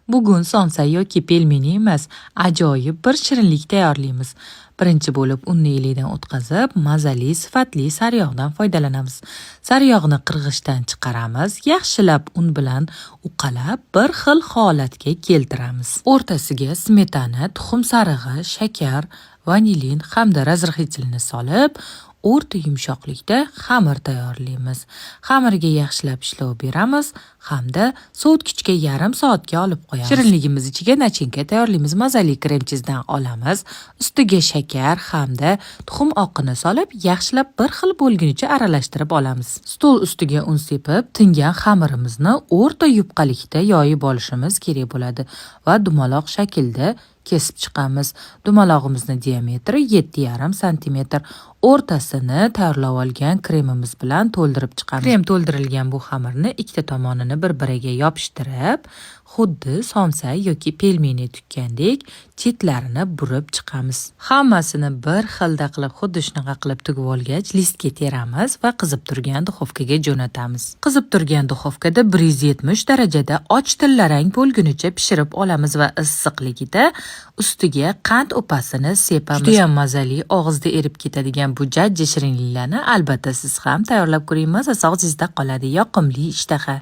Bugun somsa yoki pelmeni emas, ajoyib bir shirinlik tayyorlaymiz. Birinchi bo'lib unni elakdan o'tkazib, mazali, sifatli sariyog'dan foydalanamiz. Sariyog'ni qirg'ichdan chiqaramiz, yaxshilab un bilan uqalab, bir xil holatga keltiramiz. O'rtasiga smetana, tuxum sarig'i, shakar, vanilin hamda razrixitelni solib, o'rta yumshoqlikda xamir tayyorlaymiz. Xamirga yaxshilab ishlov beramiz hamda sovutgichga yarim soatga olib qo'yamiz. Shirinligimiz ichiga nachinka tayyorlaymiz. Mazali krem chizdan olamiz. Ustiga shakar hamda tuxum oqini solib, yaxshilab bir xil bo'lgunicha aralashtirib olamiz. Stol ustiga un sepib, tingan xamirimizni o'rta yupqalikda yoyib olishimiz kerak bo'ladi va dumaloq shaklda kesib chiqamiz. Dumalog'imizni diametri 7,5 sm. O'rtasini tayyorlab olgan kremimiz bilan to'ldirib chiqamiz. Krem to'ldirilgan bu xamirni ikkita tomonini bir-biriga yopishtirib, xuddi somsa yoki pelmeni tukkandek chetlarini burib chiqamiz. Hammasini bir xilda qilib, xuddi shunaqa qilib tugib olgach, listga teramiz va qizib turgan duxovkaga jo'natamiz. Qizib turgan duxovkada 170 darajada och tillarang bo'lgunicha pishirib olamiz va issiqligida ustiga qand upasini sepamiz. Juda ham mazali, og'izda erib ketadigan bu jajji shirinliklarni albatta siz ham tayyorlab ko'ring. Mazasi og'zingizda qoladi. Yoqimli ishtaha.